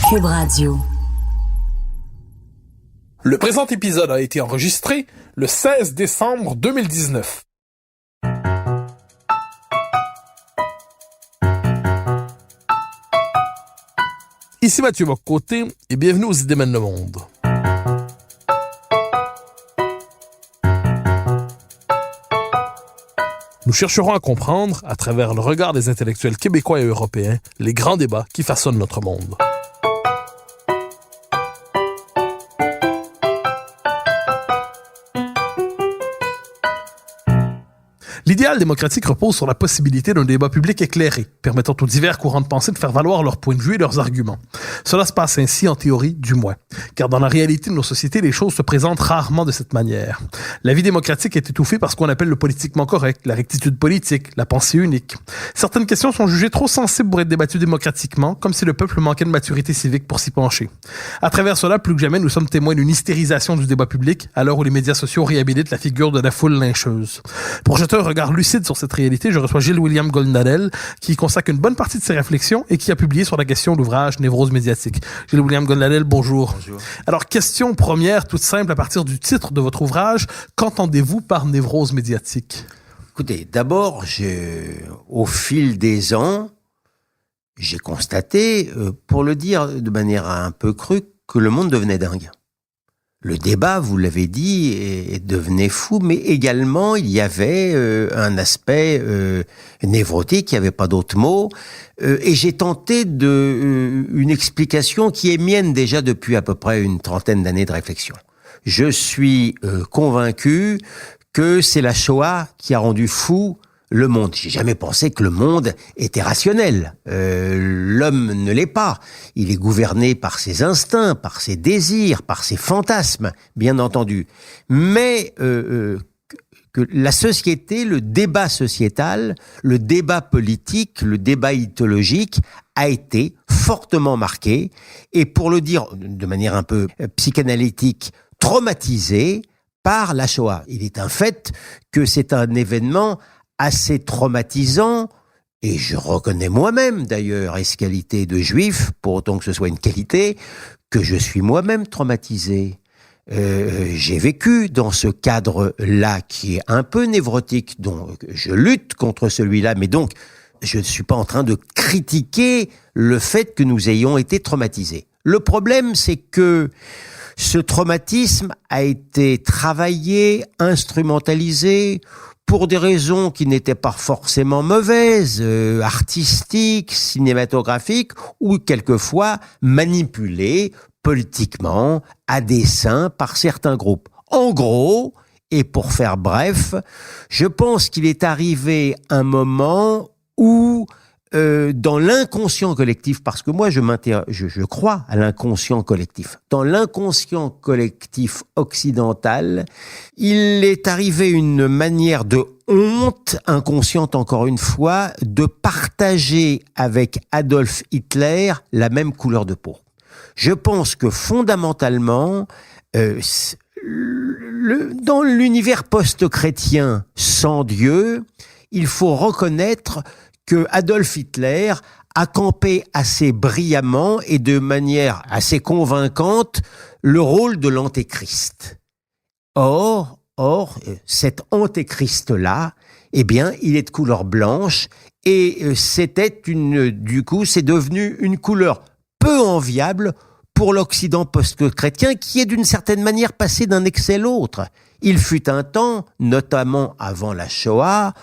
Cube Radio. Le présent épisode a été enregistré le 16 décembre 2019. Ici Mathieu Bock-Côté et bienvenue aux Idées mènent le monde. Nous chercherons à comprendre, à travers le regard des intellectuels québécois et européens, les grands débats qui façonnent notre monde. L'idéal démocratique repose sur la possibilité d'un débat public éclairé, permettant aux divers courants de pensée de faire valoir leurs points de vue et leurs arguments. Cela se passe ainsi en théorie, du moins. Car dans la réalité de nos sociétés, les choses se présentent rarement de cette manière. La vie démocratique est étouffée par ce qu'on appelle le politiquement correct, la rectitude politique, la pensée unique. Certaines questions sont jugées trop sensibles pour être débattues démocratiquement, comme si le peuple manquait de maturité civique pour s'y pencher. À travers cela, plus que jamais, nous sommes témoins d'une hystérisation du débat public, à l'heure où les médias sociaux réhabilitent la figure de la foule lyncheuse. Pour jeter un regard lucide sur cette réalité, je reçois Gilles-William Goldnadel, qui consacre une bonne partie de ses réflexions et qui a publié sur la question l'ouvrage Névrose médiatique. Gilles-William Goldnadel, bonjour. Bonjour. Alors, question première, toute simple, à partir du titre de votre ouvrage, qu'entendez-vous par névrose médiatique? Écoutez, d'abord, au fil des ans, j'ai constaté, pour le dire de manière un peu crue, que le monde devenait dingue. Le débat, vous l'avez dit, devenait fou, mais également il y avait un aspect névrotique, il n'y avait pas d'autre mot, et j'ai tenté une explication qui est mienne déjà depuis à peu près une trentaine d'années de réflexion. Je suis convaincu que c'est la Shoah qui a rendu fou le monde. J'ai jamais pensé que le monde était rationnel. L'homme ne l'est pas. Il est gouverné par ses instincts, par ses désirs, par ses fantasmes, bien entendu. Mais que la société, le débat sociétal, le débat politique, le débat idéologique a été fortement marqué et, pour le dire de manière un peu psychanalytique, traumatisé par la Shoah. Il est un fait que c'est un événement assez traumatisant, et je reconnais moi-même d'ailleurs, est-ce qualité de juif, pour autant que ce soit une qualité, que je suis moi-même traumatisé. J'ai vécu dans ce cadre-là qui est un peu névrotique, donc je lutte contre celui-là, mais donc je ne suis pas en train de critiquer le fait que nous ayons été traumatisés. Le problème, c'est que ce traumatisme a été travaillé, instrumentalisé, pour des raisons qui n'étaient pas forcément mauvaises, artistiques, cinématographiques, ou quelquefois manipulées politiquement, à dessein, par certains groupes. En gros, et pour faire bref, je pense qu'il est arrivé un moment où, dans l'inconscient collectif, parce que moi je crois à l'inconscient collectif, dans l'inconscient collectif occidental, il est arrivé une manière de honte, inconsciente encore une fois, de partager avec Adolf Hitler la même couleur de peau. Je pense que fondamentalement, dans l'univers post-chrétien sans Dieu, il faut reconnaître que Adolf Hitler a campé assez brillamment et de manière assez convaincante le rôle de l'antéchrist. Or, cet antéchrist-là, eh bien, il est de couleur blanche et c'est devenu une couleur peu enviable pour l'Occident post-chrétien qui est d'une certaine manière passé d'un excès à l'autre. Il fut un temps, notamment avant la Shoah,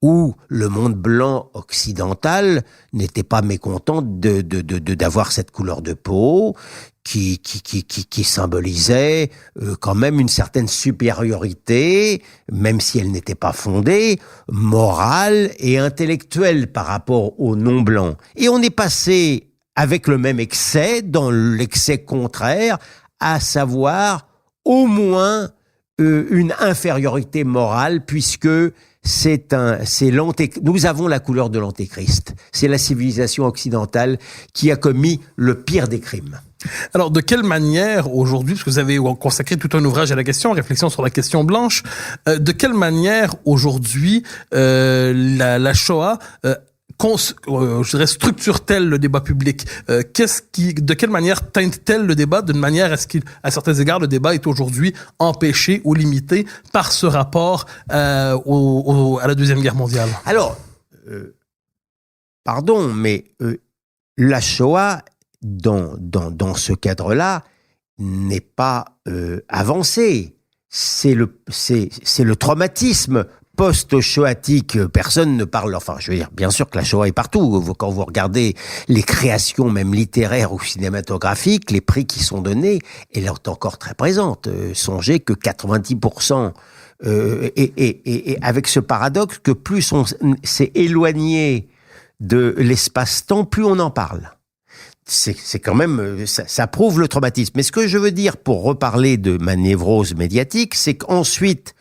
où le monde blanc occidental n'était pas mécontent d'avoir cette couleur de peau qui symbolisait quand même une certaine supériorité, même si elle n'était pas fondée, morale et intellectuelle par rapport aux non-blancs. Et on est passé avec le même excès, dans l'excès contraire, à savoir au moins une infériorité morale, puisque nous avons la couleur de l'antéchrist. C'est la civilisation occidentale qui a commis le pire des crimes. Alors, de quelle manière aujourd'hui, parce que vous avez consacré tout un ouvrage à la question, réflexion sur la question blanche, de quelle manière aujourd'hui la Shoah je dirais, structure-t-elle le débat public? De quelle manière teinte-t-elle le débat d'une manière à ce qu'à certains égards, le débat est aujourd'hui empêché ou limité par ce rapport à la Deuxième Guerre mondiale? Alors, pardon, mais la Shoah, dans ce cadre-là, n'est pas avancée. C'est le traumatisme post-shoatique. Personne ne parle, enfin, je veux dire, bien sûr que la Shoah est partout. Quand vous regardez les créations, même littéraires ou cinématographiques, les prix qui sont donnés, elle est encore très présente. Songez que 90%, et avec ce paradoxe que plus on s'est éloigné de l'espace-temps, plus on en parle. C'est quand même, ça prouve le traumatisme. Mais ce que je veux dire, pour reparler de ma névrose médiatique, c'est qu'ensuite,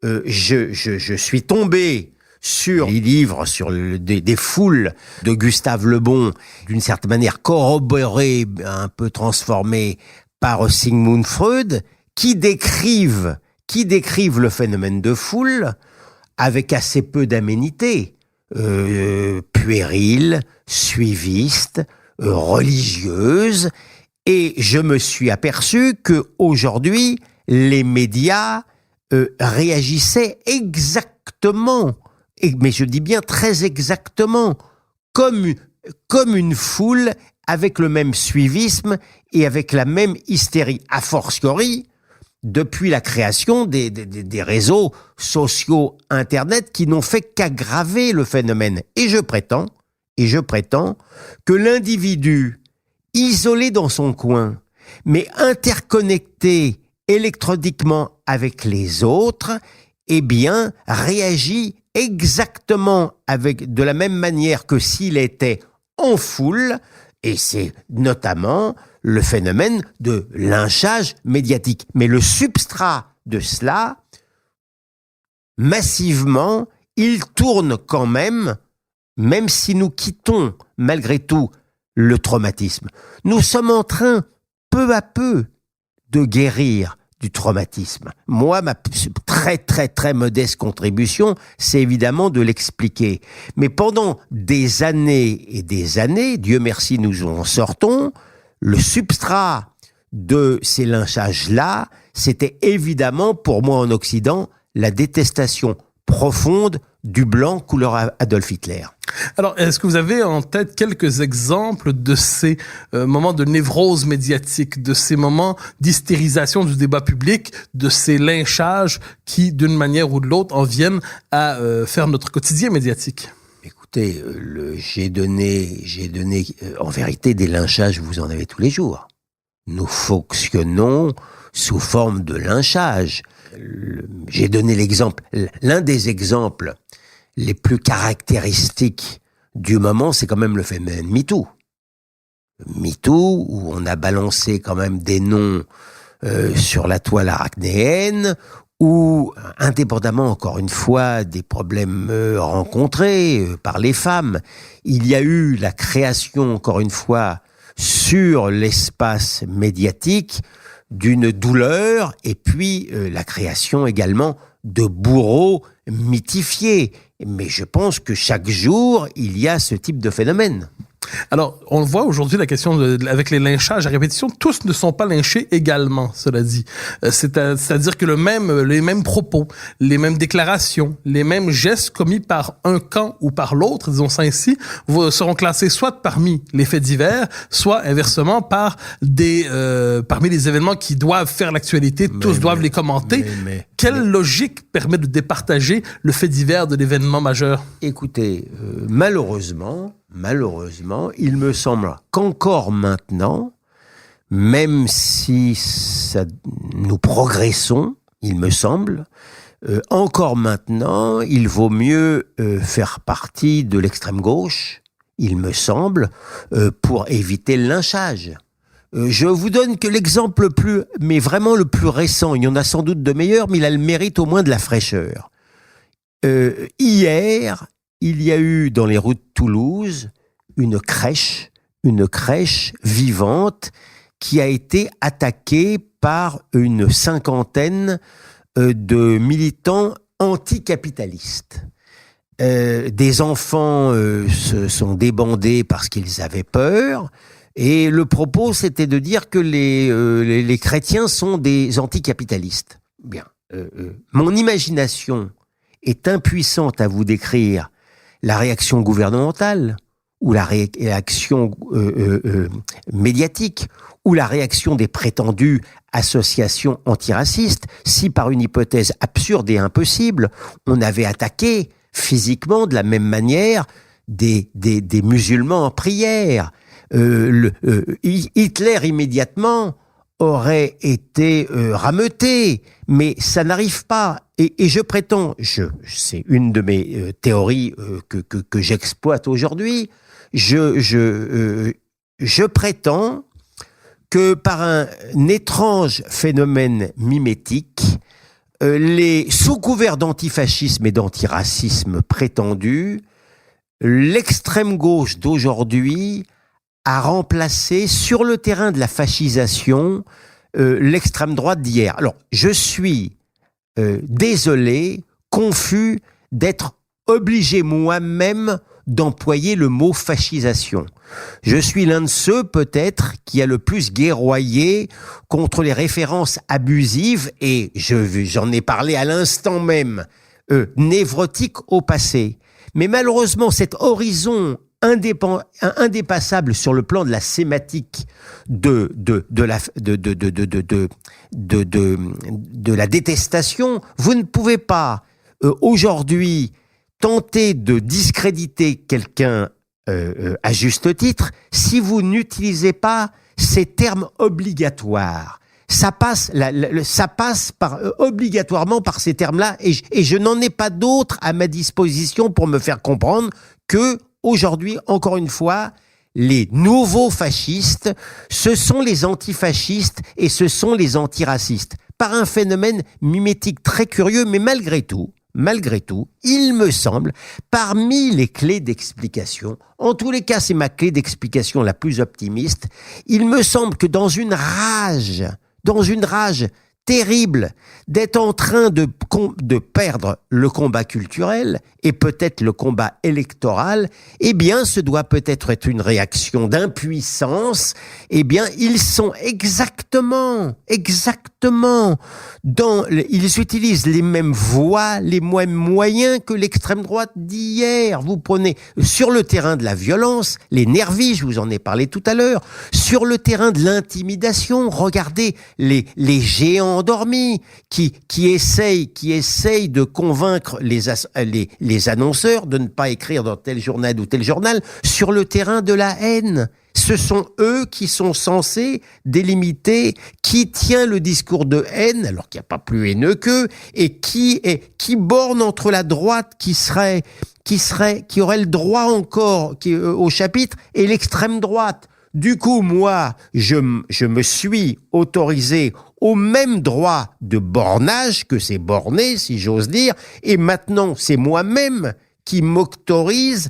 je suis tombé sur les livres, sur des foules de Gustave Le Bon, d'une certaine manière corroborés, un peu transformés par Sigmund Freud, qui décrivent le phénomène de foule avec assez peu d'aménité, puérile, suiviste, religieuse, et je me suis aperçu que aujourd'hui les médias réagissaient exactement, mais je dis bien très exactement, comme une foule, avec le même suivisme et avec la même hystérie. A fortiori, depuis la création des réseaux sociaux Internet qui n'ont fait qu'aggraver le phénomène. Et je prétends que l'individu, isolé dans son coin, mais interconnecté électroniquement avec les autres, eh bien, réagit exactement de la même manière que s'il était en foule, et c'est notamment le phénomène de lynchage médiatique. Mais le substrat de cela, massivement, il tourne quand même si nous quittons malgré tout le traumatisme. Nous sommes en train, peu à peu, de guérir du traumatisme. Moi, ma très très très modeste contribution, c'est évidemment de l'expliquer. Mais pendant des années et des années, Dieu merci, nous en sortons, le substrat de ces lynchages-là, c'était évidemment, pour moi en Occident, la détestation profonde du blanc couleur Adolf Hitler. Alors, est-ce que vous avez en tête quelques exemples de ces moments de névrose médiatique, de ces moments d'hystérisation du débat public, de ces lynchages qui, d'une manière ou de l'autre, en viennent à faire notre quotidien médiatique? Écoutez, j'ai donné en vérité des lynchages, vous en avez tous les jours. Nous fonctionnons sous forme de lynchage. J'ai donné l'exemple, l'un des exemples les plus caractéristiques du moment, c'est quand même le phénomène MeToo. MeToo, où on a balancé quand même des noms sur la toile arachnéenne, où, indépendamment, encore une fois, des problèmes rencontrés par les femmes, il y a eu la création, encore une fois, sur l'espace médiatique, d'une douleur, et puis la création également de bourreaux mythifiés. Mais je pense que chaque jour, il y a ce type de phénomène. Alors, on le voit aujourd'hui, la question avec les lynchages à répétition, tous ne sont pas lynchés également, cela dit. C'est-à-dire que les mêmes propos, les mêmes déclarations, les mêmes gestes commis par un camp ou par l'autre, disons ça ainsi, seront classés soit parmi les faits divers, soit inversement parmi les événements qui doivent faire l'actualité, tous doivent les commenter. Quelle logique permet de départager le fait divers de l'événement majeur? Écoutez, malheureusement, il me semble qu'encore maintenant, même si nous progressons, il me semble, encore maintenant, il vaut mieux faire partie de l'extrême gauche, il me semble, pour éviter le lynchage. Je vous donne que l'exemple mais vraiment le plus récent, il y en a sans doute de meilleurs, mais il a le mérite au moins de la fraîcheur. Hier, il y a eu dans les rues de Toulouse une crèche vivante qui a été attaquée par une cinquantaine de militants anticapitalistes. Des enfants se sont débandés parce qu'ils avaient peur. Et le propos, c'était de dire que les chrétiens sont des anticapitalistes. Bien. Mon imagination est impuissante à vous décrire la réaction gouvernementale ou la réaction médiatique ou la réaction des prétendues associations antiracistes si par une hypothèse absurde et impossible, on avait attaqué physiquement de la même manière des musulmans en prière. Hitler immédiatement aurait été rameuté, mais ça n'arrive pas. Et je prétends, c'est une de mes théories que j'exploite aujourd'hui, je prétends que par un étrange phénomène mimétique, sous couvert d'antifascisme et d'antiracisme prétendu, l'extrême gauche d'aujourd'hui a remplacé sur le terrain de la fascisation l'extrême droite d'hier. Alors, je suis désolé, confus d'être obligé moi-même d'employer le mot fascisation. Je suis l'un de ceux, peut-être, qui a le plus guerroyé contre les références abusives et j'en ai parlé à l'instant même, névrotiques au passé. Mais malheureusement, cet horizon indépassable sur le plan de la sématique de la détestation, vous ne pouvez pas aujourd'hui tenter de discréditer quelqu'un à juste titre si vous n'utilisez pas ces termes obligatoires. Ça passe obligatoirement par ces termes-là et je n'en ai pas d'autres à ma disposition pour me faire comprendre que aujourd'hui, encore une fois, les nouveaux fascistes, ce sont les antifascistes et ce sont les antiracistes. Par un phénomène mimétique très curieux, mais malgré tout, il me semble, parmi les clés d'explication, en tous les cas, c'est ma clé d'explication la plus optimiste, il me semble que dans une rage terrible d'être en train de perdre le combat culturel et peut-être le combat électoral, eh bien, ce doit peut-être être une réaction d'impuissance. Eh bien, ils sont exactement, ils utilisent les mêmes voies, les mêmes moyens que l'extrême droite d'hier. Vous prenez sur le terrain de la violence, les nervis, je vous en ai parlé tout à l'heure, sur le terrain de l'intimidation, regardez les géants endormis qui essayent de convaincre les annonceurs de ne pas écrire dans tel journal ou tel journal sur le terrain de la haine. Ce sont eux qui sont censés délimiter qui tient le discours de haine, alors qu'il n'y a pas plus haineux qu'eux, et qui borne entre la droite qui aurait le droit encore au chapitre et l'extrême droite. Du coup, moi, je me suis autorisé au même droit de bornage que c'est borné, si j'ose dire, et maintenant, c'est moi-même qui m'autorise,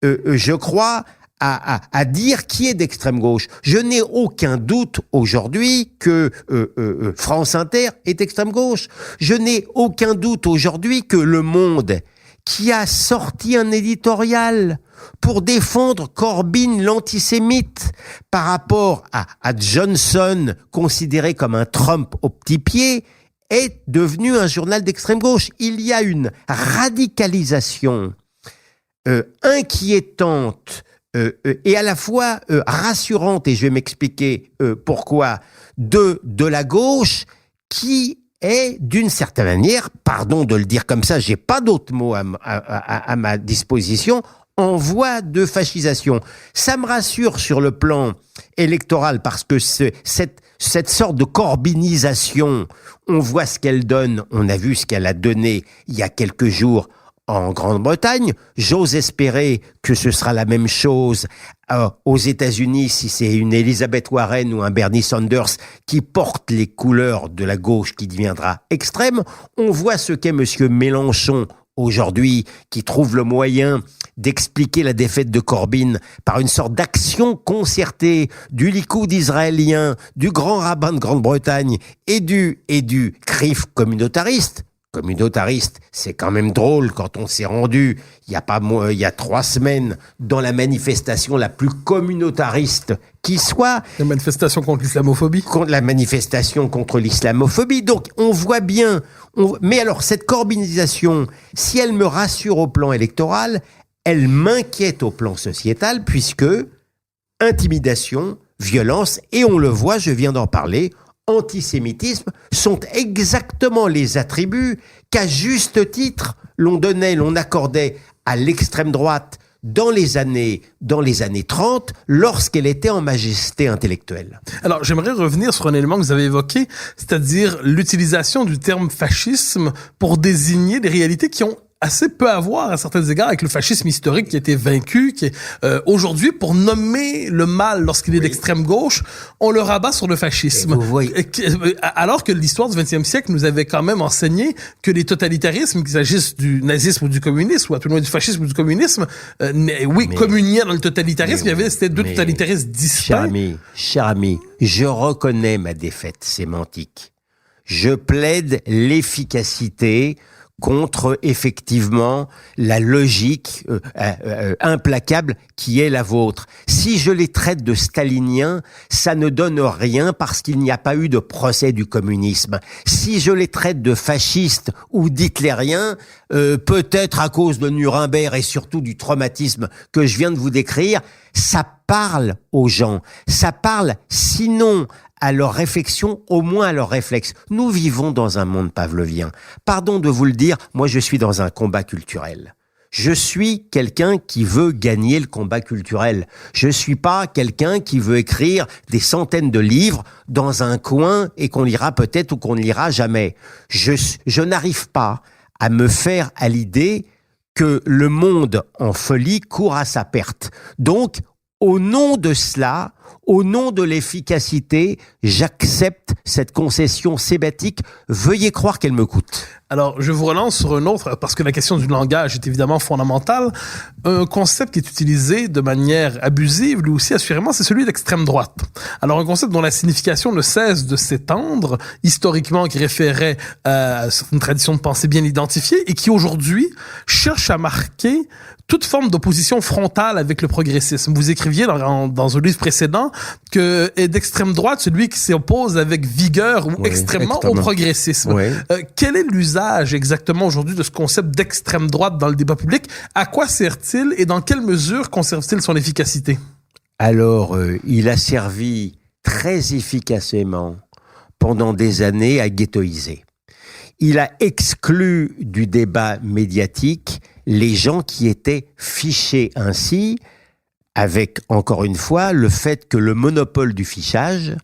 je crois, à dire qui est d'extrême gauche. Je n'ai aucun doute aujourd'hui que France Inter est extrême gauche. Je n'ai aucun doute aujourd'hui que Le Monde, qui a sorti un éditorial pour défendre Corbyn l'antisémite par rapport à Johnson, considéré comme un Trump au petit pied, est devenu un journal d'extrême gauche. Il y a une radicalisation inquiétante et à la fois rassurante, et je vais m'expliquer pourquoi, de la gauche qui est d'une certaine manière, pardon de le dire comme ça, j'ai pas d'autres mots à ma disposition, en voie de fascisation. Ça me rassure sur le plan électoral parce que cette sorte de corbynisation, on voit ce qu'elle donne, on a vu ce qu'elle a donné il y a quelques jours en Grande-Bretagne. J'ose espérer que ce sera la même chose aux États-Unis si c'est une Elizabeth Warren ou un Bernie Sanders qui porte les couleurs de la gauche qui deviendra extrême. On voit ce qu'est monsieur Mélenchon aujourd'hui, qui trouve le moyen d'expliquer la défaite de Corbyn par une sorte d'action concertée du Likoud israélien, du grand rabbin de Grande-Bretagne et du CRIF communautariste. communautariste. C'est quand même drôle quand on s'est rendu, il y a 3 semaines, dans la manifestation la plus communautariste qui soit. La manifestation contre l'islamophobie. La manifestation contre l'islamophobie. Donc, on voit bien. Mais alors, cette corbinisation, si elle me rassure au plan électoral, elle m'inquiète au plan sociétal, puisque intimidation, violence, et on le voit, je viens d'en parler, antisémitisme, sont exactement les attributs qu'à juste titre l'on accordait à l'extrême droite dans les années 30, lorsqu'elle était en majesté intellectuelle. Alors, j'aimerais revenir sur un élément que vous avez évoqué, c'est-à-dire l'utilisation du terme fascisme pour désigner des réalités qui ont assez peu à voir à certains égards avec le fascisme historique qui a été vaincu, qui est aujourd'hui, pour nommer le mal lorsqu'il est d'extrême gauche, on le rabat sur le fascisme. Alors que l'histoire du XXe siècle nous avait quand même enseigné que les totalitarismes, qu'il s'agisse du nazisme ou du communisme, ou à tout le moins du fascisme ou du communisme, communiaient dans le totalitarisme. C'était deux totalitarismes distincts. Cher ami, je reconnais ma défaite sémantique. Je plaide l'efficacité contre, effectivement, la logique implacable qui est la vôtre. Si je les traite de staliniens, ça ne donne rien parce qu'il n'y a pas eu de procès du communisme. Si je les traite de fascistes ou d'hitlériens, peut-être à cause de Nuremberg et surtout du traumatisme que je viens de vous décrire, ça parle aux gens. Ça parle, sinon à leur réflexion, au moins à leur réflexe. Nous vivons dans un monde pavlovien. Pardon de vous le dire, moi je suis dans un combat culturel. Je suis quelqu'un qui veut gagner le combat culturel. Je suis pas quelqu'un qui veut écrire des centaines de livres dans un coin et qu'on lira peut-être ou qu'on ne lira jamais. Je n'arrive pas à me faire à l'idée que le monde en folie court à sa perte. Donc, au nom de cela, au nom de l'efficacité, j'accepte cette concession sébatique. Veuillez croire qu'elle me coûte. Alors, je vous relance sur un autre, parce que la question du langage est évidemment fondamentale. Un concept qui est utilisé de manière abusive, lui aussi assurément, c'est celui d'extrême droite. Alors, un concept dont la signification ne cesse de s'étendre, historiquement, qui référait à une tradition de pensée bien identifiée, et qui aujourd'hui cherche à marquer toute forme d'opposition frontale avec le progressisme. Vous écriviez dans un livre précédent que est d'extrême droite celui qui s'oppose avec vigueur ou extrêmement au progressisme. Oui. Quel est l'usage exactement aujourd'hui de ce concept d'extrême droite dans le débat public? À quoi sert-il et dans quelle mesure conserve-t-il son efficacité? Alors, il a servi très efficacement pendant des années à ghettoiser. Il a exclu du débat médiatique les gens qui étaient fichés ainsi, avec, encore une fois, le fait que le monopole du fichage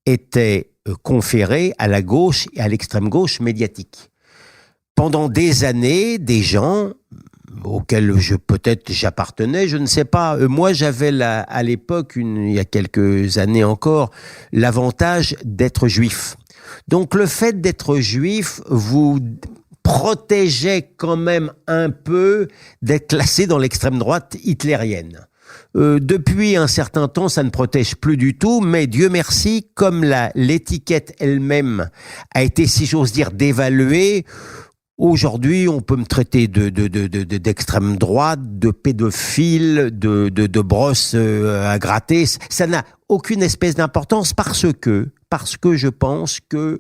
était conféré à la gauche et à l'extrême gauche médiatique. Pendant des années, des gens auxquels j'appartenais, je ne sais pas. Moi, j'avais à l'époque, il y a quelques années encore, l'avantage d'être juif. Donc, le fait d'être juif vous protégeait quand même un peu d'être classé dans l'extrême droite hitlérienne. Depuis un certain temps, ça ne protège plus du tout, mais Dieu merci, comme l'étiquette elle-même a été, si j'ose dire, dévaluée, aujourd'hui, on peut me traiter d'extrême droite, de pédophile, de brosse à gratter. Ça n'a aucune espèce d'importance parce que je pense que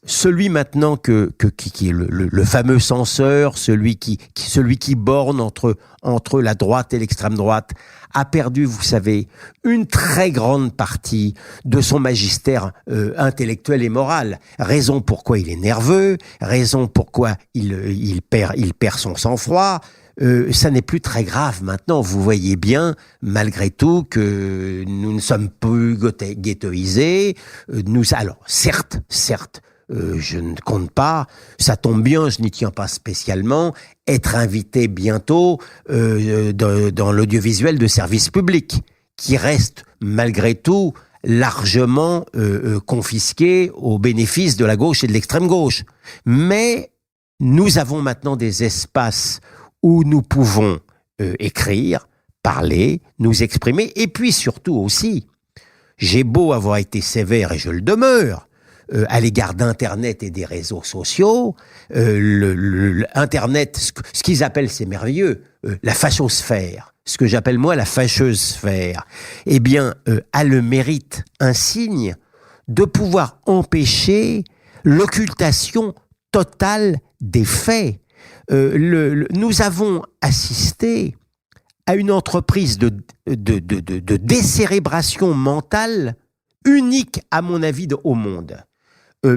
celui maintenant qui est le fameux censeur, celui qui borne entre la droite et l'extrême droite, a perdu, vous savez, une très grande partie de son magistère intellectuel et moral. Raison pourquoi il est nerveux, raison pourquoi il perd son sang-froid. Ça n'est plus très grave maintenant. Vous voyez bien, malgré tout, que nous ne sommes plus ghettoisés. Alors, certes, je ne compte pas. Ça tombe bien, je n'y tiens pas spécialement. Être invité bientôt dans l'audiovisuel de service public, qui reste malgré tout largement confisqué au bénéfice de la gauche et de l'extrême gauche. Mais nous avons maintenant des espaces où nous pouvons écrire, parler, nous exprimer, et puis surtout aussi, j'ai beau avoir été sévère, et je le demeure, à l'égard d'Internet et des réseaux sociaux. Internet, ce qu'ils appellent, c'est merveilleux, la fachosphère, ce que j'appelle moi la fâcheuse sphère, eh bien, a le mérite insigne de pouvoir empêcher l'occultation totale des faits. Nous avons assisté à une entreprise de décérébration mentale unique, à mon avis, au monde.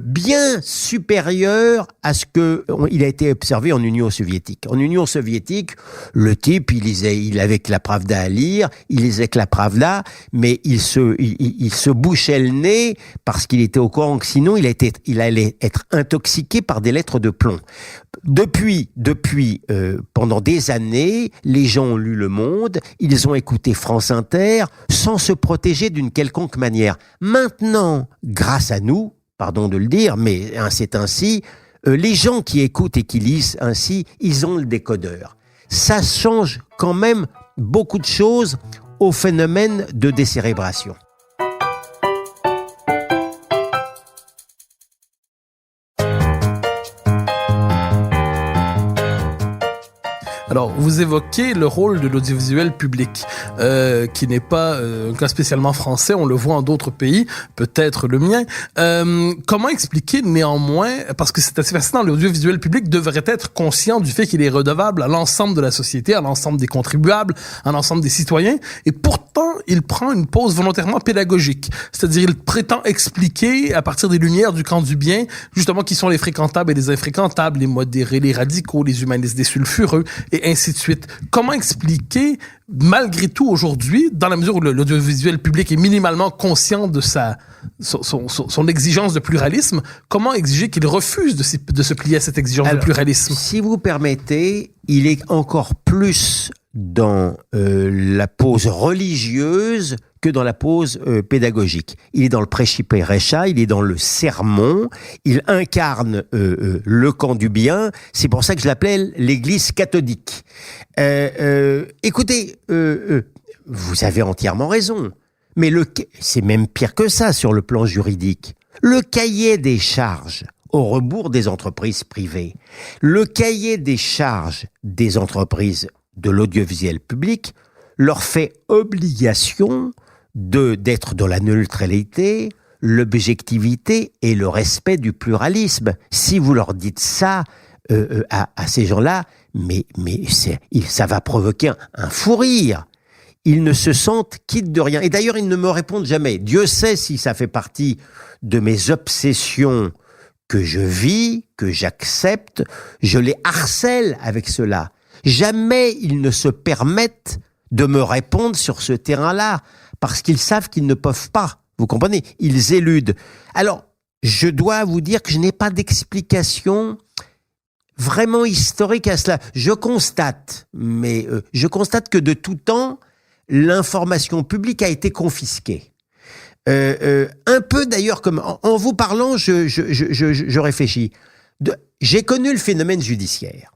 Bien supérieur à ce qu'il a été observé en Union soviétique. En Union soviétique, le type, il avait que la Pravda à lire, il lisait que la Pravda, mais il se bouchait le nez parce qu'il était au courant que sinon il allait être intoxiqué par des lettres de plomb. Depuis, pendant des années, les gens ont lu Le Monde, ils ont écouté France Inter, sans se protéger d'une quelconque manière. Maintenant, grâce à nous, pardon de le dire, mais c'est ainsi, les gens qui écoutent et qui lisent ainsi, ils ont le décodeur. Ça change quand même beaucoup de choses au phénomène de décérébration. Alors, vous évoquez le rôle de l'audiovisuel public, qui n'est pas un cas spécialement français, on le voit en d'autres pays, peut-être le mien. Comment expliquer néanmoins, parce que c'est assez fascinant, l'audiovisuel public devrait être conscient du fait qu'il est redevable à l'ensemble de la société, à l'ensemble des contribuables, à l'ensemble des citoyens, et pourtant, il prend une pause volontairement pédagogique. C'est-à-dire, il prétend expliquer, à partir des lumières du camp du bien, justement, qui sont les fréquentables et les infréquentables, les modérés, les radicaux, les humanistes, des sulfureux, et ainsi de suite. Comment expliquer, malgré tout aujourd'hui, dans la mesure où l'audiovisuel public est minimalement conscient de son exigence de pluralisme, comment exiger qu'il refuse de se plier à cette exigence de pluralisme? Si vous permettez, il est encore plus dans la pose religieuse que dans la pose pédagogique. Il est dans le prêchi-prêcha, il est dans le sermon, il incarne le camp du bien. C'est pour ça que je l'appelle l'Église cathodique. Écoutez, vous avez entièrement raison, mais c'est même pire que ça sur le plan juridique. Le cahier des charges, au rebours des entreprises privées, le cahier des charges des entreprises de l'audiovisuel public leur fait obligation d'être dans la neutralité, l'objectivité et le respect du pluralisme. Si vous leur dites ça à ces gens-là, ça va provoquer un fou rire. Ils ne se sentent quittes de rien. Et d'ailleurs, ils ne me répondent jamais. Dieu sait si ça fait partie de mes obsessions que je vis, que j'accepte. Je les harcèle avec cela. Jamais ils ne se permettent de me répondre sur ce terrain-là, parce qu'ils savent qu'ils ne peuvent pas. Vous comprenez? Ils éludent. Alors, je dois vous dire que je n'ai pas d'explication vraiment historique à cela. Je constate que de tout temps, l'information publique a été confisquée. Un peu d'ailleurs, comme en vous parlant, je réfléchis. J'ai connu le phénomène judiciaire.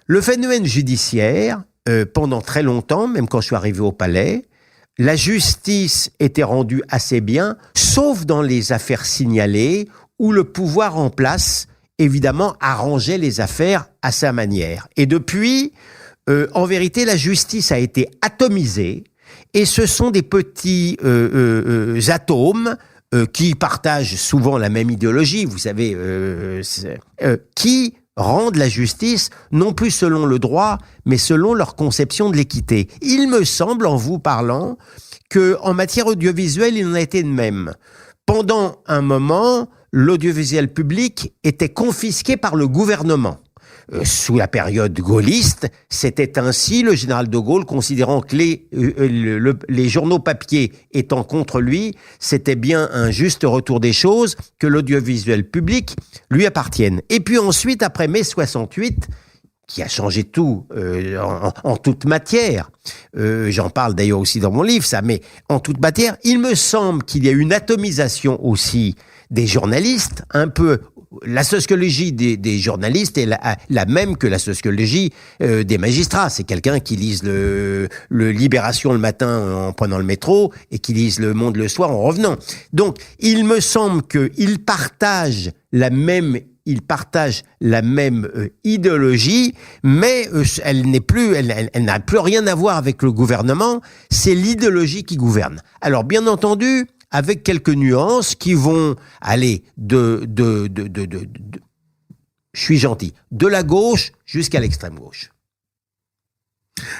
Le phénomène judiciaire, pendant très longtemps, même quand je suis arrivé au palais, la justice était rendue assez bien, sauf dans les affaires signalées, où le pouvoir en place, évidemment, arrangeait les affaires à sa manière. Et depuis, en vérité, la justice a été atomisée, et ce sont des petits atomes qui partagent souvent la même idéologie, vous savez, qui rendent la justice non plus selon le droit, mais selon leur conception de l'équité. Il me semble, en vous parlant, que en matière audiovisuelle, il en a été de même. Pendant un moment, l'audiovisuel public était confisqué par le gouvernement. Sous la période gaulliste, c'était ainsi, le général de Gaulle, considérant que les journaux papier étant contre lui, c'était bien un juste retour des choses, que l'audiovisuel public lui appartienne. Et puis ensuite, après mai 68, qui a changé tout en toute matière, j'en parle d'ailleurs aussi dans mon livre, ça, mais en toute matière, il me semble qu'il y a une atomisation aussi des journalistes, un peu la sociologie des journalistes est la même que la sociologie des magistrats. C'est quelqu'un qui lise le Libération le matin en prenant le métro et qui lise Le Monde le soir en revenant. Donc, il me semble qu'ils partagent la même idéologie, mais elle n'a plus rien à voir avec le gouvernement. C'est l'idéologie qui gouverne. Alors, bien entendu, avec quelques nuances qui vont aller je suis gentil, de la gauche jusqu'à l'extrême gauche.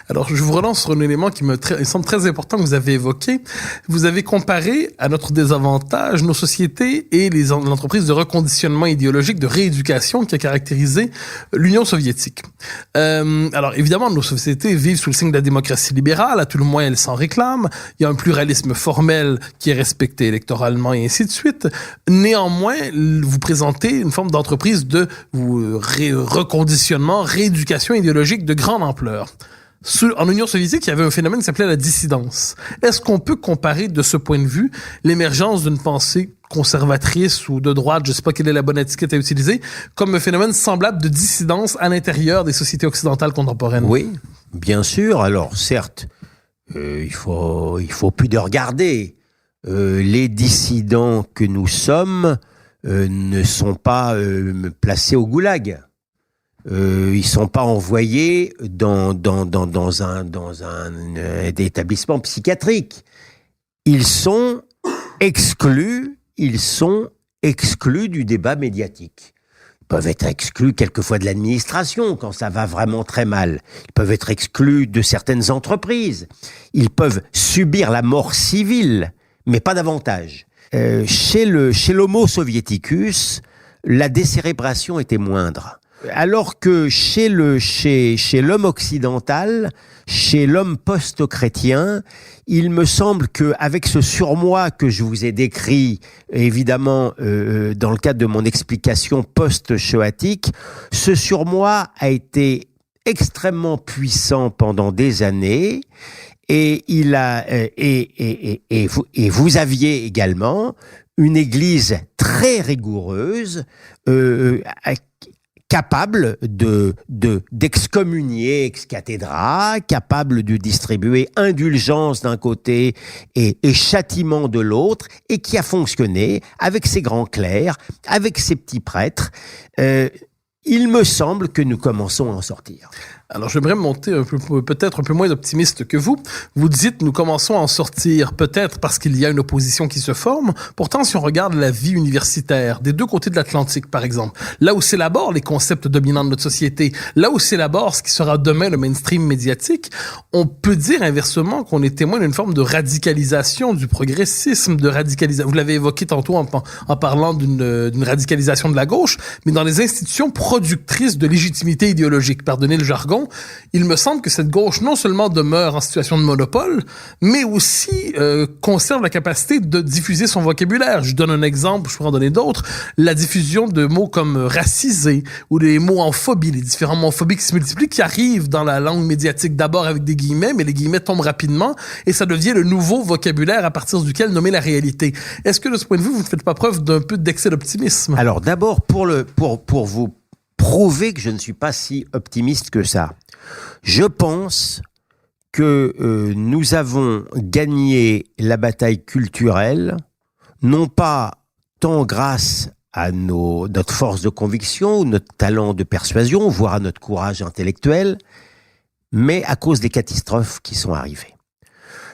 Alors, je vous relance sur un élément qui me semble très important que vous avez évoqué. Vous avez comparé à notre désavantage nos sociétés et les entreprises de reconditionnement idéologique, de rééducation qui a caractérisé l'Union soviétique. Alors, évidemment, nos sociétés vivent sous le signe de la démocratie libérale, à tout le moins elles s'en réclament. Il y a un pluralisme formel qui est respecté électoralement et ainsi de suite. Néanmoins, vous présentez une forme d'entreprise de reconditionnement, rééducation idéologique de grande ampleur. En Union soviétique, il y avait un phénomène qui s'appelait la dissidence. Est-ce qu'on peut comparer de ce point de vue l'émergence d'une pensée conservatrice ou de droite, je ne sais pas quelle est la bonne étiquette à utiliser, comme un phénomène semblable de dissidence à l'intérieur des sociétés occidentales contemporaines? Oui, bien sûr. Alors, certes, il faut plus de regarder. Les dissidents que nous sommes ne sont pas placés au goulag. Ils sont pas envoyés dans un établissement psychiatrique. Ils sont exclus du débat médiatique. Ils peuvent être exclus quelquefois de l'administration quand ça va vraiment très mal. Ils peuvent être exclus de certaines entreprises. Ils peuvent subir la mort civile, mais pas davantage. Chez l'Homo soviéticus, la décérébration était moindre. Alors que chez l'homme occidental, chez l'homme post-chrétien, il me semble qu'avec ce surmoi que je vous ai décrit, évidemment, dans le cadre de mon explication post-shoatique, ce surmoi a été extrêmement puissant pendant des années, et vous aviez également une église très rigoureuse, capable d'excommunier ex cathedra, capable de distribuer indulgence d'un côté et châtiment de l'autre, et qui a fonctionné avec ses grands clercs, avec ses petits prêtres. Il me semble que nous commençons à en sortir. Alors, j'aimerais monter peut-être un peu moins optimiste que vous. Vous dites, nous commençons à en sortir, peut-être parce qu'il y a une opposition qui se forme. Pourtant, si on regarde la vie universitaire, des deux côtés de l'Atlantique, par exemple, là où s'élaborent les concepts dominants de notre société, là où s'élabore ce qui sera demain le mainstream médiatique, on peut dire inversement qu'on est témoin d'une forme de radicalisation du progressisme, vous l'avez évoqué tantôt en parlant d'une radicalisation de la gauche, mais dans les institutions productrices de légitimité idéologique, pardonnez le jargon. Il me semble que cette gauche non seulement demeure en situation de monopole, mais aussi conserve la capacité de diffuser son vocabulaire. Je donne un exemple, je pourrais en donner d'autres. La diffusion de mots comme racisé ou des mots en phobie, les différents mots phobiques qui se multiplient, qui arrivent dans la langue médiatique d'abord avec des guillemets, mais les guillemets tombent rapidement et ça devient le nouveau vocabulaire à partir duquel nommer la réalité. Est-ce que de ce point de vue, vous ne faites pas preuve d'un peu d'excès d'optimisme? Alors d'abord, pour vous prouver que je ne suis pas si optimiste que ça. Je pense que nous avons gagné la bataille culturelle, non pas tant grâce à notre force de conviction ou notre talent de persuasion, voire à notre courage intellectuel, mais à cause des catastrophes qui sont arrivées.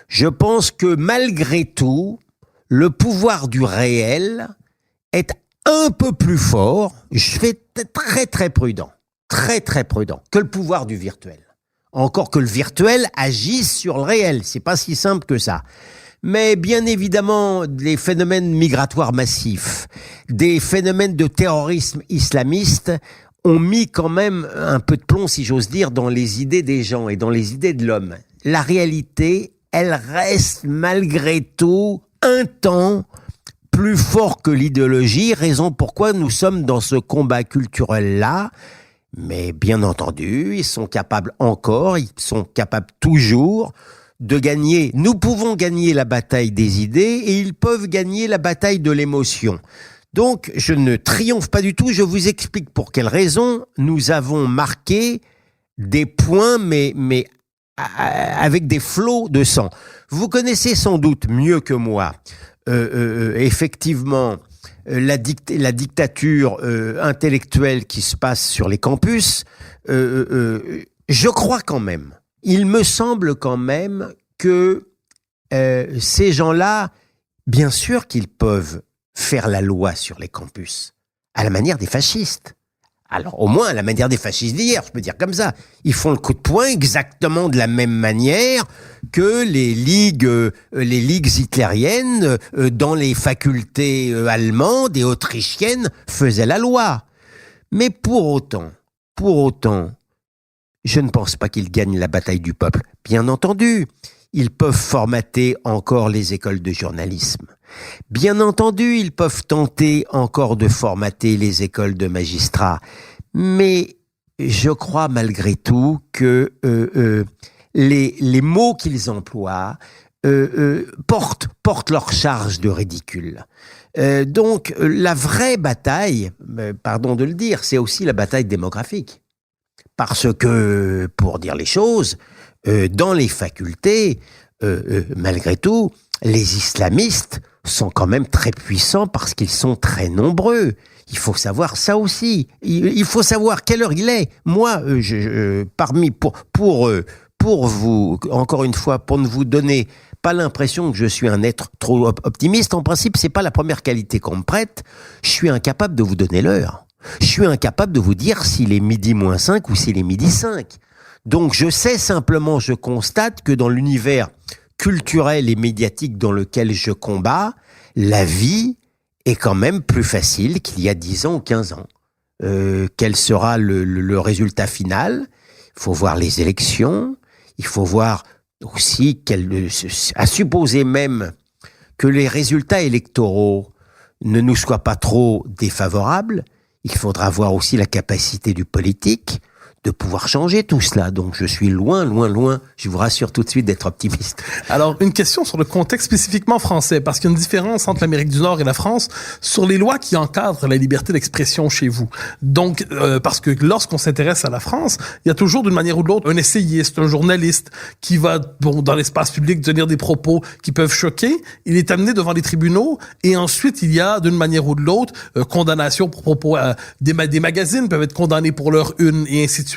Je pense que malgré tout, le pouvoir du réel est un peu plus fort, je vais être très très prudent que le pouvoir du virtuel. Encore que le virtuel agisse sur le réel, c'est pas si simple que ça. Mais bien évidemment, les phénomènes migratoires massifs, des phénomènes de terrorisme islamiste ont mis quand même un peu de plomb, si j'ose dire, dans les idées des gens et dans les idées de l'homme. La réalité, elle reste malgré tout un temps plus fort que l'idéologie, raison pourquoi nous sommes dans ce combat culturel-là. Mais bien entendu, ils sont capables toujours de gagner. Nous pouvons gagner la bataille des idées et ils peuvent gagner la bataille de l'émotion. Donc, je ne triomphe pas du tout. Je vous explique pour quelles raisons nous avons marqué des points, mais avec des flots de sang. Vous connaissez sans doute mieux que moi, effectivement, la dictature intellectuelle qui se passe sur les campus. Je crois quand même, il me semble quand même que ces gens-là, bien sûr qu'ils peuvent faire la loi sur les campus, à la manière des fascistes. Alors, au moins, à la manière des fascistes d'hier, je peux dire comme ça. Ils font le coup de poing exactement de la même manière que les ligues hitlériennes dans les facultés allemandes et autrichiennes faisaient la loi. Mais pour autant, je ne pense pas qu'ils gagnent la bataille du peuple. Bien entendu, ils peuvent formater encore les écoles de journalisme. Bien entendu, ils peuvent tenter encore de formater les écoles de magistrats. Mais je crois malgré tout que les mots qu'ils emploient portent leur charge de ridicule. Donc, la vraie bataille, pardon de le dire, c'est aussi la bataille démographique. Parce que, pour dire les choses, dans les facultés, malgré tout, les islamistes sont quand même très puissants parce qu'ils sont très nombreux. Il faut savoir ça aussi. Il faut savoir quelle heure il est. Moi, pour vous, encore une fois, pour ne vous donner pas l'impression que je suis un être trop optimiste, en principe, c'est pas la première qualité qu'on me prête. Je suis incapable de vous donner l'heure. Je suis incapable de vous dire s'il est midi moins 5 ou s'il est midi 5. Donc, je constate que dans l'univers culturel et médiatique dans lequel je combats, la vie est quand même plus facile qu'il y a 10 ans ou 15 ans. Quel sera le résultat final ? Il faut voir les élections, il faut voir aussi, à supposer même que les résultats électoraux ne nous soient pas trop défavorables, il faudra voir aussi la capacité du politique de pouvoir changer tout cela. Donc je suis loin, je vous rassure tout de suite d'être optimiste. Alors, une question sur le contexte spécifiquement français, parce qu'il y a une différence entre l'Amérique du Nord et la France sur les lois qui encadrent la liberté d'expression chez vous. Donc, parce que lorsqu'on s'intéresse à la France, il y a toujours d'une manière ou de l'autre un essayiste, un journaliste qui va, dans l'espace public tenir des propos qui peuvent choquer. Il est amené devant les tribunaux et ensuite il y a d'une manière ou de l'autre condamnation pour propos. Des magazines peuvent être condamnés pour leur une et ainsi de suite.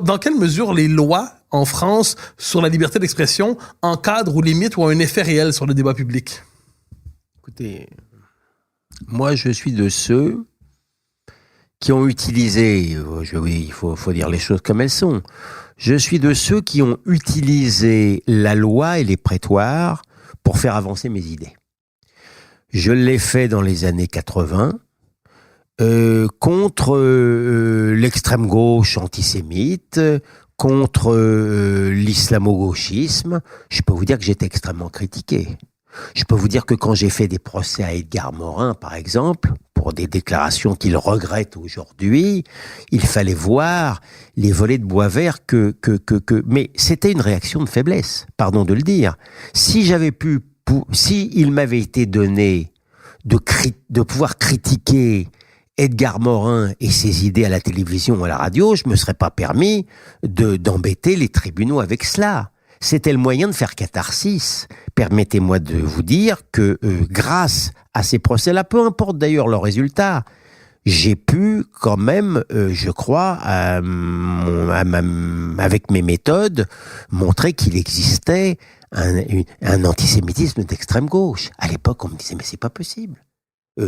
Dans quelle mesure les lois en France sur la liberté d'expression encadrent ou limitent ou ont un effet réel sur le débat public? Écoutez, moi je suis de ceux qui ont utilisé, oui, il faut dire les choses comme elles sont, je suis de ceux qui ont utilisé la loi et les prétoires pour faire avancer mes idées. Je l'ai fait dans les années 80, contre l'extrême gauche antisémite, contre l'islamo-gauchisme. Je peux vous dire que j'étais extrêmement critiqué. Je peux vous dire que quand j'ai fait des procès à Edgar Morin, par exemple, pour des déclarations qu'il regrette aujourd'hui, il fallait voir les volets de bois vert mais c'était une réaction de faiblesse, pardon de le dire. Si il m'avait été donné de pouvoir critiquer Edgar Morin et ses idées à la télévision ou à la radio, je me serais pas permis d'embêter les tribunaux avec cela. C'était le moyen de faire catharsis. Permettez-moi de vous dire que grâce à ces procès-là, peu importe d'ailleurs leurs résultats, j'ai pu quand même, je crois, avec mes méthodes, montrer qu'il existait un antisémitisme d'extrême gauche. À l'époque, on me disait, mais c'est pas possible.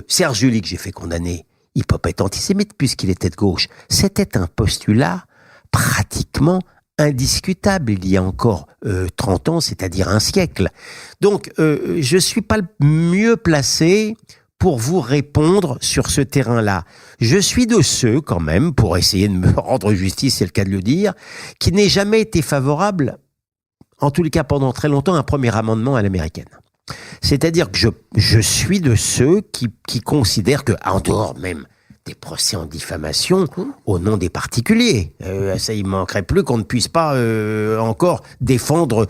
Serge July, que j'ai fait condamner, il peut pas être antisémite puisqu'il était de gauche. C'était un postulat pratiquement indiscutable il y a encore 30 ans, c'est-à-dire un siècle. Donc, je suis pas le mieux placé pour vous répondre sur ce terrain-là. Je suis de ceux, quand même, pour essayer de me rendre justice, c'est le cas de le dire, qui n'ait jamais été favorable, en tous les cas pendant très longtemps, à un premier amendement à l'américaine. C'est-à-dire que je suis de ceux qui considèrent que, en dehors même des procès en diffamation au nom des particuliers. Ça, il manquerait plus qu'on ne puisse pas encore défendre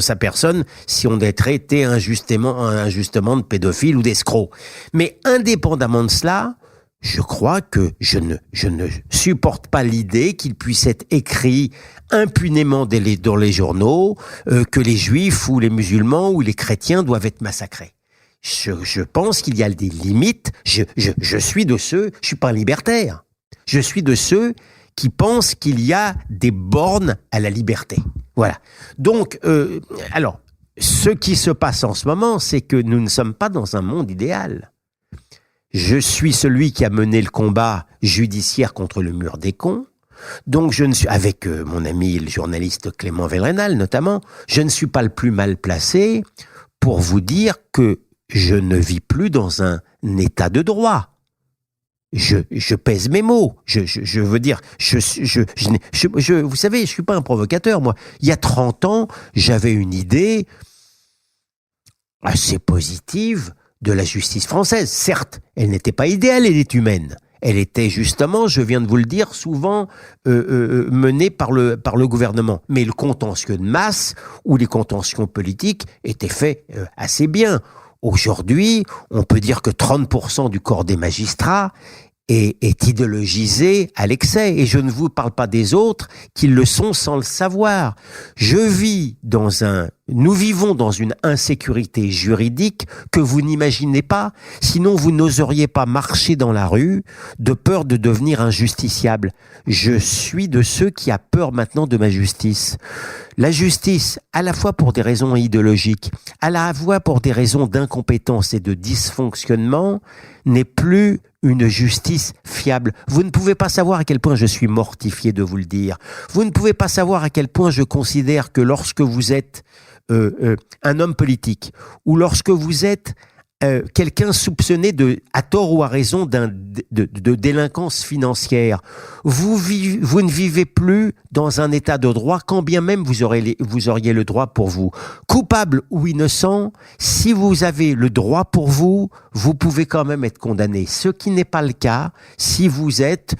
sa personne si on est traité injustement de pédophile ou d'escroc. Mais indépendamment de cela, je crois que je ne supporte pas l'idée qu'il puisse être écrit impunément dans les journaux que les juifs ou les musulmans ou les chrétiens doivent être massacrés. Je pense qu'il y a des limites. Je suis de ceux, je suis pas un libertaire. Je suis de ceux qui pensent qu'il y a des bornes à la liberté. Voilà. Donc, alors, ce qui se passe en ce moment, c'est que nous ne sommes pas dans un monde idéal. Je suis celui qui a mené le combat judiciaire contre le mur des cons. Donc, je ne suis, avec mon ami le journaliste Clément Velrenal notamment, je ne suis pas le plus mal placé pour vous dire que je ne vis plus dans un état de droit. Je pèse mes mots. Je veux dire, vous savez, je suis pas un provocateur, moi. Il y a 30 ans, j'avais une idée assez positive de la justice française. Certes, elle n'était pas idéale, elle est humaine. Elle était justement, je viens de vous le dire, souvent menée par le gouvernement. Mais le contentieux de masse ou les contentieux politiques étaient faits assez bien. Aujourd'hui, on peut dire que 30% du corps des magistrats est idéologisé à l'excès. Et je ne vous parle pas des autres qui le sont sans le savoir. Nous vivons dans une insécurité juridique que vous n'imaginez pas. Sinon, vous n'oseriez pas marcher dans la rue de peur de devenir injusticiable. Je suis de ceux qui a peur maintenant de ma justice. La justice, à la fois pour des raisons idéologiques, à la fois pour des raisons d'incompétence et de dysfonctionnement, n'est plus une justice fiable. Vous ne pouvez pas savoir à quel point je suis mortifié de vous le dire. Vous ne pouvez pas savoir à quel point je considère que lorsque vous êtes un homme politique ou lorsque vous êtes quelqu'un soupçonné à tort ou à raison de délinquance financière, vous ne vivez plus dans un état de droit, quand bien même vous auriez le droit pour vous. Coupable ou innocent, si vous avez le droit pour vous, vous pouvez quand même être condamné. Ce qui n'est pas le cas si vous êtes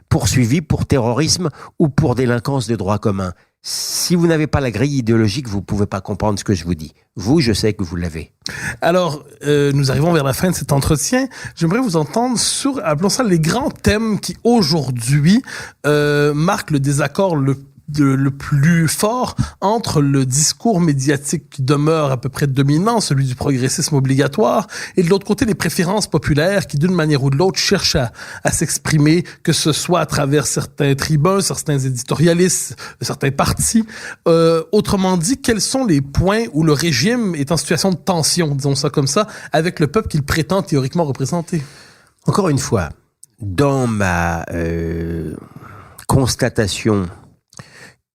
poursuivi pour terrorisme ou pour délinquance de droit commun. Si vous n'avez pas la grille idéologique, vous ne pouvez pas comprendre ce que je vous dis. Vous, je sais que vous l'avez. Alors, nous arrivons vers la fin de cet entretien. J'aimerais vous entendre sur, appelons ça, les grands thèmes qui, aujourd'hui, marquent le désaccord le plus fort entre le discours médiatique qui demeure à peu près dominant, celui du progressisme obligatoire, et de l'autre côté, les préférences populaires qui, d'une manière ou de l'autre, cherchent à s'exprimer, que ce soit à travers certains tribuns, certains éditorialistes, certains partis. Autrement dit, quels sont les points où le régime est en situation de tension, disons ça comme ça, avec le peuple qu'il prétend théoriquement représenter? Encore une fois, dans ma constatation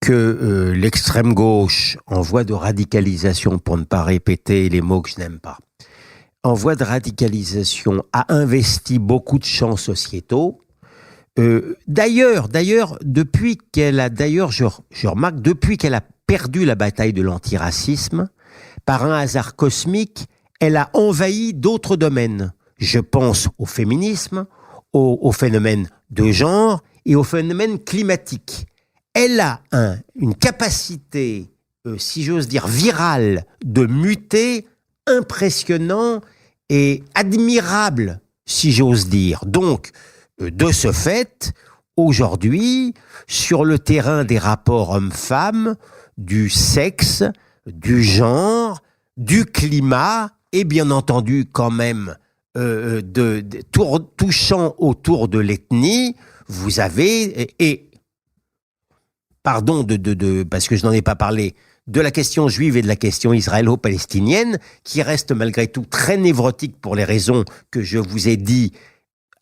que l'extrême gauche, en voie de radicalisation, pour ne pas répéter les mots que je n'aime pas, en voie de radicalisation, a investi beaucoup de champs sociétaux. D'ailleurs, depuis qu'elle a perdu la bataille de l'antiracisme, par un hasard cosmique, elle a envahi d'autres domaines. Je pense au féminisme, au phénomène de genre et au phénomène climatique. Elle a une capacité, si j'ose dire, virale de muter, impressionnant et admirable, si j'ose dire. Donc, de ce fait, aujourd'hui, sur le terrain des rapports hommes-femmes, du sexe, du genre, du climat, et bien entendu quand même touchant autour de l'ethnie, vous avez... Pardon parce que je n'en ai pas parlé, de la question juive et de la question israélo-palestinienne, qui reste malgré tout très névrotique pour les raisons que je vous ai dit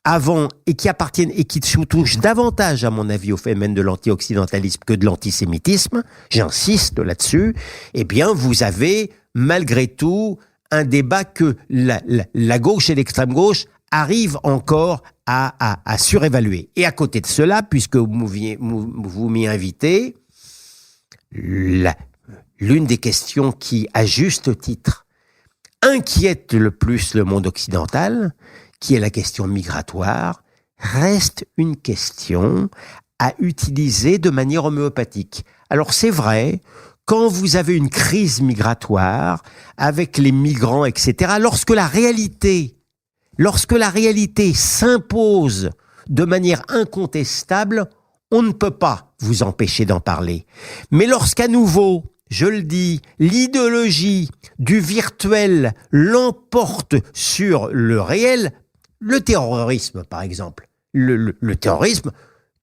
avant et qui appartiennent et qui touchent davantage, à mon avis, au phénomène de l'anti-occidentalisme que de l'antisémitisme, j'insiste là-dessus, eh bien, vous avez malgré tout un débat que la gauche et l'extrême gauche arrivent encore à surévaluer. Et à côté de cela, puisque vous m'y invitez, l'une des questions qui, à juste titre, inquiète le plus le monde occidental, qui est la question migratoire, reste une question à utiliser de manière homéopathique. Alors c'est vrai, quand vous avez une crise migratoire avec les migrants, etc., lorsque la réalité s'impose de manière incontestable, on ne peut pas vous empêcher d'en parler. Mais lorsqu'à nouveau, je le dis, l'idéologie du virtuel l'emporte sur le réel, le terrorisme par exemple, le terrorisme,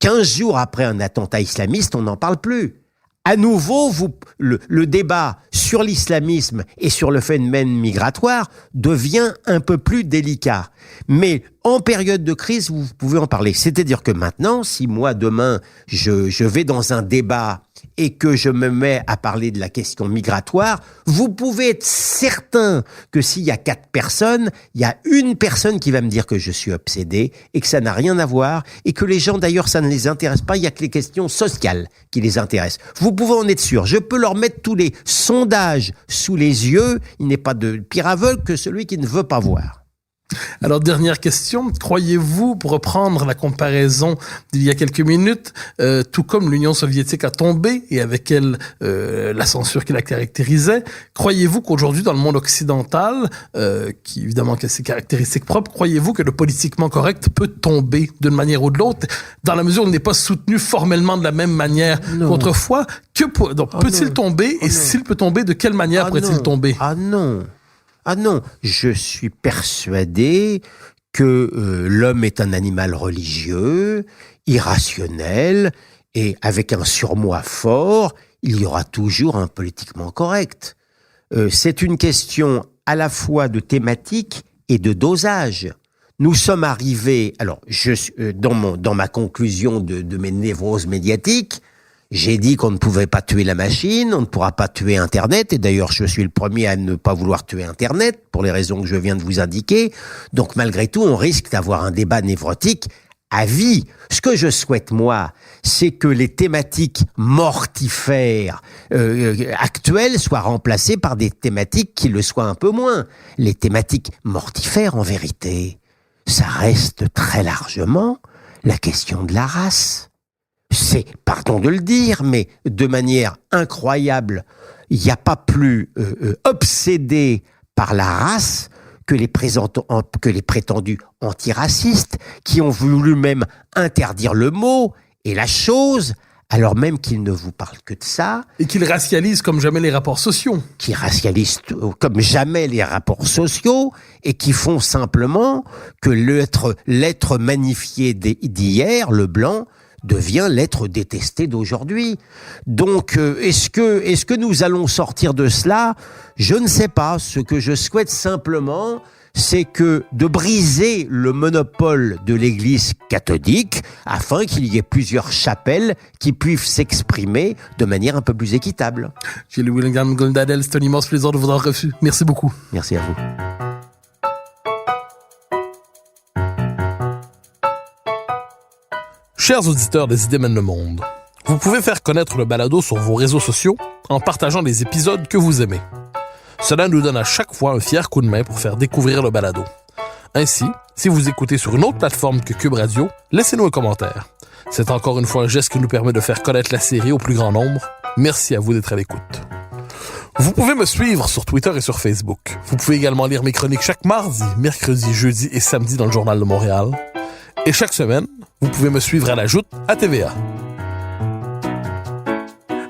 15 jours après un attentat islamiste, on n'en parle plus. À nouveau, le débat sur l'islamisme et sur le phénomène migratoire devient un peu plus délicat. Mais en période de crise, vous pouvez en parler. C'est-à-dire que maintenant, si moi, demain, je vais dans un débat et que je me mets à parler de la question migratoire, vous pouvez être certain que s'il y a 4 personnes, il y a une personne qui va me dire que je suis obsédé et que ça n'a rien à voir et que les gens, d'ailleurs, ça ne les intéresse pas. Il y a que les questions sociales qui les intéressent. Vous pouvez en être sûr. Je peux leur mettre tous les sondages sous les yeux. Il n'est pas de pire aveugle que celui qui ne veut pas voir. Alors, dernière question. Croyez-vous, pour reprendre la comparaison d'il y a quelques minutes, tout comme l'Union soviétique a tombé et avec elle la censure qui la caractérisait, croyez-vous qu'aujourd'hui, dans le monde occidental, qui évidemment a ses caractéristiques propres, croyez-vous que le politiquement correct peut tomber d'une manière ou de l'autre, dans la mesure où il n'est pas soutenu formellement de la même manière qu'autrefois? Peut-il tomber? Et s'il peut tomber, de quelle manière pourrait-il tomber? Ah non, je suis persuadé que l'homme est un animal religieux, irrationnel, et avec un surmoi fort, il y aura toujours un politiquement correct. C'est une question à la fois de thématique et de dosage. Nous sommes arrivés, alors dans ma conclusion de mes névroses médiatiques, j'ai dit qu'on ne pouvait pas tuer la machine, on ne pourra pas tuer Internet, et d'ailleurs je suis le premier à ne pas vouloir tuer Internet, pour les raisons que je viens de vous indiquer. Donc malgré tout, on risque d'avoir un débat névrotique à vie. Ce que je souhaite, moi, c'est que les thématiques mortifères actuelles soient remplacées par des thématiques qui le soient un peu moins. Les thématiques mortifères, en vérité, ça reste très largement la question de la race. C'est, pardon de le dire, mais de manière incroyable, il n'y a pas plus obsédé par la race que les prétendus antiracistes qui ont voulu même interdire le mot et la chose, alors même qu'ils ne vous parlent que de ça. Et qu'ils racialisent comme jamais les rapports sociaux. Qui racialisent comme jamais les rapports sociaux et qui font simplement que l'être magnifié d'hier, le blanc, devient l'être détesté d'aujourd'hui. Donc, est-ce que nous allons sortir de cela? Je ne sais pas. Ce que je souhaite simplement, c'est que de briser le monopole de l'Église catholique afin qu'il y ait plusieurs chapelles qui puissent s'exprimer de manière un peu plus équitable. Gilles Willingham Goldadel, c'est un immense plaisir de vous avoir reçu. Merci beaucoup. Merci à vous. Chers auditeurs des Idées mènent le monde, vous pouvez faire connaître le balado sur vos réseaux sociaux en partageant les épisodes que vous aimez. Cela nous donne à chaque fois un fier coup de main pour faire découvrir le balado. Ainsi, si vous écoutez sur une autre plateforme que Cube Radio, laissez-nous un commentaire. C'est encore une fois un geste qui nous permet de faire connaître la série au plus grand nombre. Merci à vous d'être à l'écoute. Vous pouvez me suivre sur Twitter et sur Facebook. Vous pouvez également lire mes chroniques chaque mardi, mercredi, jeudi et samedi dans le Journal de Montréal. Et chaque semaine, vous pouvez me suivre à la Joute à TVA.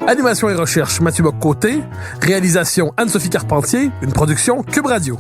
Animation et recherche, Mathieu Bock-Côté. Réalisation, Anne-Sophie Carpentier. Une production Cube Radio.